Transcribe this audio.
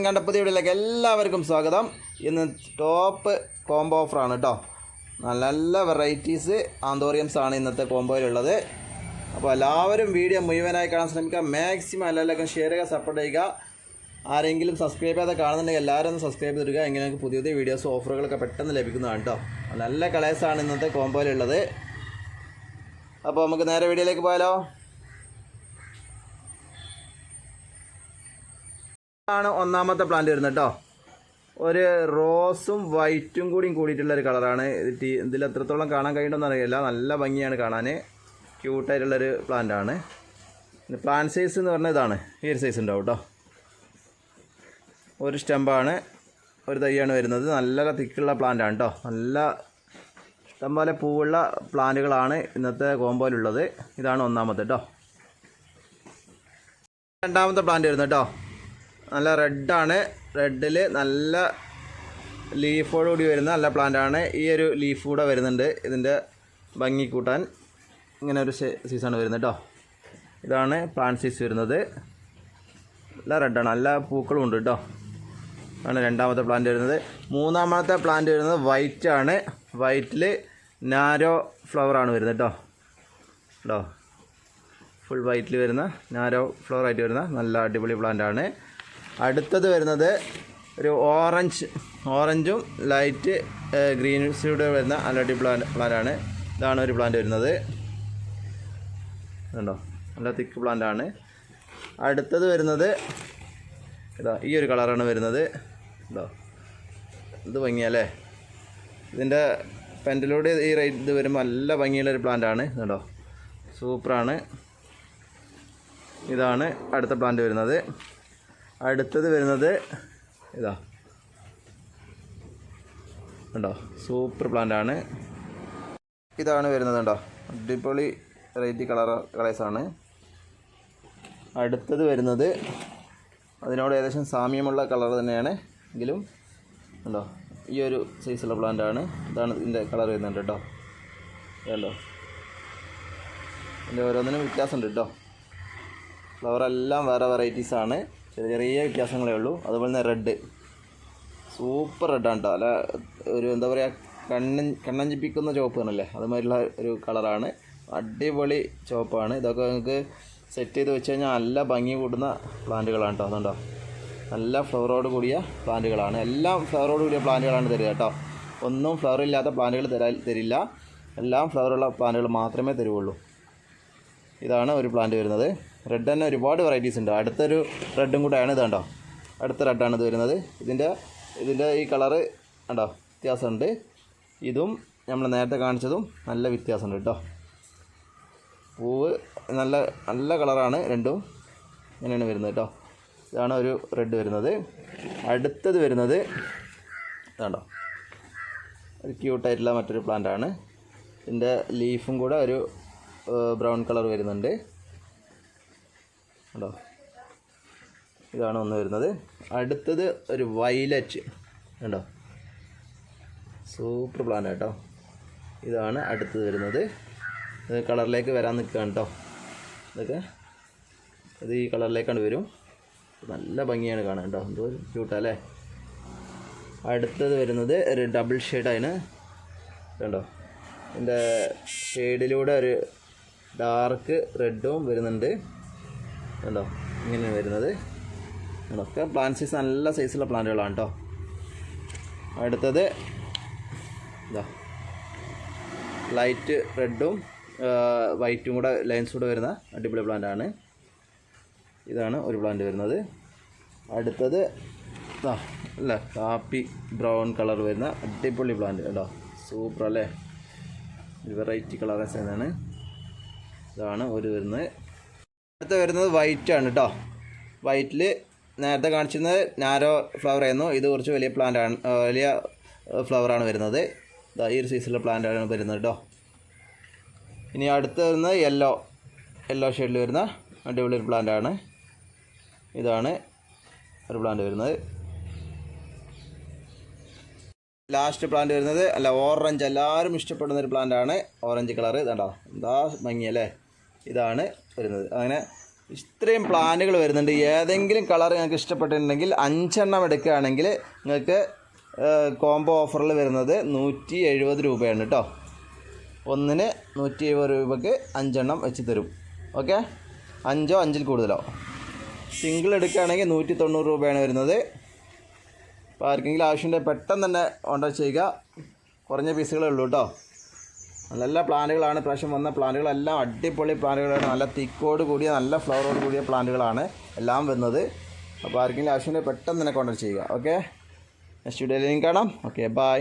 ഞങ്ങളുടെ പുതിയ വീഡിയോയിലേക്ക് എല്ലാവർക്കും സ്വാഗതം. ഇന്ന് ടോപ്പ് കോംബോ ഓഫറാണ് കേട്ടോ. നല്ല വെറൈറ്റീസ് ആന്തോറിയംസ് ആണ് ഇന്നത്തെ കോംബോയിലുള്ളത്. അപ്പോൾ എല്ലാവരും വീഡിയോ മുഴുവനായി കാണാൻ ശ്രമിക്കുക. മാക്സിമം എല്ലാവർക്കും ഷെയർ ചെയ്യുക, സപ്പോർട്ട് ചെയ്യുക. ആരെങ്കിലും സബ്സ്ക്രൈബ് ചെയ്യാതെ കാണുന്നുണ്ടെങ്കിൽ എല്ലാവരും ഒന്ന് സബ്സ്ക്രൈബ് ചെയ്തിരിക്കുക. എങ്ങനെ നമുക്ക് പുതിയ പുതിയ വീഡിയോസ് ഓഫറുകളൊക്കെ പെട്ടെന്ന് ലഭിക്കുന്നതാണ് കേട്ടോ. നല്ല കളേഴ്സാണ് ഇന്നത്തെ കോംബോയിലുള്ളത്. അപ്പോൾ നമുക്ക് നേരെ വീഡിയോയിലേക്ക് പോയാലോ. ആണ് ഒന്നാമത്തെ പ്ലാന്റ് വരുന്നത് കേട്ടോ. ഒരു റോസും വൈറ്റും കൂടിയിട്ടുള്ളൊരു കളറാണ്. ഇതിൽ എത്രത്തോളം കാണാൻ കഴിയുമെന്ന് അറിയില്ല. നല്ല ഭംഗിയാണ് കാണാൻ, ക്യൂട്ടായിട്ടുള്ളൊരു പ്ലാന്റാണ്. പ്ലാന്റ് സൈസ് എന്ന് പറഞ്ഞാൽ ഇതാണ്, ഈ ഒരു സൈസ് ഉണ്ടാവും കേട്ടോ. ഒരു സ്റ്റെമ്പാണ്, ഒരു തൈയാണ് വരുന്നത്. നല്ല തിക്കുള്ള പ്ലാന്റാണ് കേട്ടോ. നല്ല ഇഷ്ടംപോലെ പൂവുള്ള പ്ലാന്റുകളാണ് ഇന്നത്തെ കോമ്പോയിലുള്ളത്. ഇതാണ് ഒന്നാമത്തെ കേട്ടോ. രണ്ടാമത്തെ പ്ലാന്റ് വരുന്നത് കേട്ടോ. നല്ല റെഡാണ്. റെഡിൽ നല്ല ലീഫോടുകൂടി വരുന്ന നല്ല പ്ലാന്റാണ്. ഈ ഒരു ലീഫ് കൂടെ വരുന്നുണ്ട് ഇതിൻ്റെ ഭംഗി കൂട്ടാൻ. ഇങ്ങനെ ഒരു സൈസാണ് വരുന്നത് കേട്ടോ. ഇതാണ് പ്ലാന്റ് സൈസ് വരുന്നത്. നല്ല റെഡാണ്, നല്ല പൂക്കളും ഉണ്ട് കേട്ടോ. ആണ് രണ്ടാമത്തെ പ്ലാന്റ് വരുന്നത്. മൂന്നാമത്തെ പ്ലാന്റ് വരുന്നത് വൈറ്റ് ആണ്. വൈറ്റിൽ നാരോ ഫ്ലവറാണ് വരുന്നത് കേട്ടോ. കേട്ടോ, ഫുൾ വൈറ്റിൽ വരുന്ന നാരോ ഫ്ലവറായിട്ട് വരുന്ന നല്ല അടിപൊളി പ്ലാന്റാണ്. അടുത്തത് വരുന്നത് ഒരു ഓറഞ്ചും ലൈറ്റ് ഗ്രീൻസിലൂടെ വരുന്ന അലടി പ്ലാന്റാണ്. ഇതാണ് ഒരു പ്ലാന്റ് വരുന്നത്. കണ്ടോ, നല്ല തിക്ക് പ്ലാന്റാണ്. അടുത്തത് വരുന്നത് ഇതാ, ഈ ഒരു കളറാണ് വരുന്നത്. ഇതോ, ഇത് ഭംഗിയല്ലേ. ഇതിൻ്റെ പെൻറ്റിലൂടെ ഈ ഇത് വരുമ്പോൾ നല്ല ഭംഗിയുള്ളൊരു പ്ലാന്റാണ്. കണ്ടോ, സൂപ്പറാണ്. ഇതാണ് അടുത്ത പ്ലാന്റ് വരുന്നത്. അടുത്തത് വരുന്നത് ഇതാ, കണ്ടോ, സൂപ്പർ പ്ലാന്റാണ്. ഇതാണ് വരുന്നത് കണ്ടോ, അടിപൊളി വെറൈറ്റി കളേഴ്സാണ്. അടുത്തത് വരുന്നത് അതിനോട് ഏകദേശം സാമ്യമുള്ള കളർ തന്നെയാണ് എങ്കിലും കണ്ടോ, ഈ ഒരു സൈസുള്ള പ്ലാന്റാണ്. ഇതാണ് ഇതിൻ്റെ കളർ വരുന്നുണ്ട് കേട്ടോ. കണ്ടോ, ഇതിൻ്റെ ഓരോന്നിനും വ്യത്യാസമുണ്ട് കേട്ടോ. ഫ്ലവറെല്ലാം വേറെ വെറൈറ്റീസാണ്, ചെറിയ വ്യത്യാസങ്ങളേ ഉള്ളൂ. അതുപോലെ തന്നെ റെഡ്, സൂപ്പർ റെഡാണ് കേട്ടോ. അല്ല, ഒരു എന്താ പറയുക, കണ്ണഞ്ചിപ്പിക്കുന്ന ചുവപ്പ് ആണല്ലേ, അതുമാതിരിയുള്ള ഒരു കളറാണ്. അടിപൊളി ചുവപ്പാണ്. ഇതൊക്കെ നിങ്ങൾക്ക് സെറ്റ് ചെയ്ത് വെച്ച് കഴിഞ്ഞാൽ നല്ല ഭംഗി കൂടുന്ന പ്ലാന്റുകളാണ് കേട്ടോ. അതുകൊണ്ടോ, നല്ല ഫ്ലവറോട് കൂടിയ പ്ലാന്റുകളാണ്. എല്ലാം ഫ്ലവറോട് കൂടിയ പ്ലാന്റുകളാണ് തരിക കേട്ടോ. ഒന്നും ഫ്ലവർ ഇല്ലാത്ത പ്ലാന്റുകൾ തരില്ല. എല്ലാം ഫ്ലവറുള്ള പ്ലാന്റുകൾ മാത്രമേ തരുള്ളൂ. ഇതാണ് ഒരു പ്ലാന്റ് വരുന്നത്. റെഡ് തന്നെ ഒരുപാട് വെറൈറ്റീസ് ഉണ്ട്. അടുത്തൊരു റെഡും കൂടെയാണ് ഇത് കണ്ടോ. അടുത്ത റെഡാണ് ഇത് വരുന്നത്. ഇതിൻ്റെ ഈ കളറ് കണ്ടോ, വ്യത്യാസമുണ്ട്. ഇതും നമ്മൾ നേരത്തെ കാണിച്ചതും നല്ല വ്യത്യാസമുണ്ട് കേട്ടോ. പൂവ് നല്ല കളറാണ് രണ്ടും. ഇങ്ങനെയാണ് വരുന്നത് കേട്ടോ. ഇതാണ് ഒരു റെഡ് വരുന്നത്. അടുത്തത് വരുന്നത് കണ്ടോ, ഒരു ക്യൂട്ടായിട്ടുള്ള മറ്റൊരു പ്ലാന്റാണ്. ഇതിൻ്റെ ലീഫും കൂടെ ഒരു ബ്രൗൺ കളർ വരുന്നുണ്ട് കേട്ടോ. ഇതാണ് ഒന്ന് വരുന്നത്. അടുത്തത് ഒരു വയലറ്റ് കണ്ടോ, സൂപ്പർ പ്ലാന്റ് കേട്ടോ. ഇതാണ് അടുത്തത് വരുന്നത്. ഇത് കളറിലേക്ക് വരാൻ നിൽക്കുകയാണ് കേട്ടോ. ഇത് ഈ കളറിലേക്കാണ് വരും. നല്ല ഭംഗിയാണ് കാണാൻ കേട്ടോ. എന്തോ ക്യൂട്ടല്ലേ. അടുത്തത് വരുന്നത് ഒരു ഡബിൾ ഷെയ്ഡാണ് കണ്ടോ. ഇതിൻ്റെ ഷെയ്ഡിലൂടെ ഒരു ഡാർക്ക് റെഡും വരുന്നുണ്ട് കണ്ടോ. ഇങ്ങനെയാണ് വരുന്നത്. ഒക്കെ പ്ലാന്റ് സൈസ് നല്ല സൈസുള്ള പ്ലാന്റുകളാണ് കേട്ടോ. അടുത്തത് ഇതാ, ലൈറ്റ് റെഡും വൈറ്റും കൂടെ ലൈൻസ് കൂടെ വരുന്ന അടിപൊളി പ്ലാന്റാണ്. ഇതാണ് ഒരു പ്ലാന്റ് വരുന്നത്. അടുത്തത് ഇതാ, അല്ല, കാപ്പി ബ്രൗൺ കളർ വരുന്ന അടിപൊളി പ്ലാന്റ് കേട്ടോ. സൂപ്പർ അല്ലേ, വെറൈറ്റി കളറേഴ്സ് തന്നെയാണ്. ഇതാണ് ഒരു വരുന്നത്. അടുത്ത വരുന്നത് വൈറ്റ് ആണ് കേട്ടോ. വൈറ്റിൽ നേരത്തെ കാണിച്ചിരുന്നത് നാരോ ഫ്ലവർ ആയിരുന്നു. ഇത് കുറച്ച് വലിയ പ്ലാന്റാണ്, വലിയ ഫ്ലവറാണ് വരുന്നത്. ഈ ഒരു സൈസിലുള്ള പ്ലാന്റാണ് വരുന്നത് കേട്ടോ. ഇനി അടുത്ത് വരുന്നത് യെല്ലോ ഷെയ്ഡിൽ വരുന്ന അടിപൊളി ഒരു പ്ലാന്റാണ്. ഇതാണ് ഒരു പ്ലാന്റ് വരുന്നത്. ലാസ്റ്റ് പ്ലാന്റ് വരുന്നത് അല്ല, ഓറഞ്ച്, എല്ലാവരും ഇഷ്ടപ്പെടുന്ന ഒരു പ്ലാന്റാണ്. ഓറഞ്ച് കളറ് ഇതാണ്ടോ, എന്താ ഭംഗിയല്ലേ. ഇതാണ് വരുന്നത്. അങ്ങനെ ഇത്രയും പ്ലാന്റുകൾ വരുന്നുണ്ട്. ഏതെങ്കിലും കളർ നിങ്ങൾക്ക് ഇഷ്ടപ്പെട്ടിട്ടുണ്ടെങ്കിൽ 5 എണ്ണം എടുക്കുകയാണെങ്കിൽ നിങ്ങൾക്ക് കോംബോ ഓഫറിൽ വരുന്നത് 170 രൂപയാണ് കേട്ടോ. ഒന്നിന് 170 രൂപയ്ക്ക് 5 എണ്ണം വെച്ച് തരും. ഓക്കെ, 5 5 കൂടുതലോ. സിംഗിൾ എടുക്കുകയാണെങ്കിൽ 190 രൂപയാണ് വരുന്നത്. അപ്പോൾ ആർക്കെങ്കിലും ആവശ്യമുണ്ടെങ്കിൽ പെട്ടെന്ന് തന്നെ ഓർഡർ ചെയ്യുക. കുറഞ്ഞ പീസുകളേ ഉള്ളൂ കേട്ടോ. നല്ല പ്ലാന്റുകളാണ്. പ്രാവശ്യം വന്ന പ്ലാന്റുകളെല്ലാം അടിപൊളി പ്ലാന്റുകളാണ്. നല്ല തിക്കോട് കൂടിയ നല്ല ഫ്ലവറോട് കൂടിയ പ്ലാന്റുകളാണ് എല്ലാം വരുന്നത്. അപ്പോൾ ആർക്കെങ്കിലും ആവശ്യമുണ്ടെങ്കിൽ പെട്ടെന്ന് തന്നെ കോൺടാക്ട് ചെയ്യുക. ഓക്കെ, നെക്സ്റ്റ് വീഡിയോയിൽ കാണാം. Okay, by.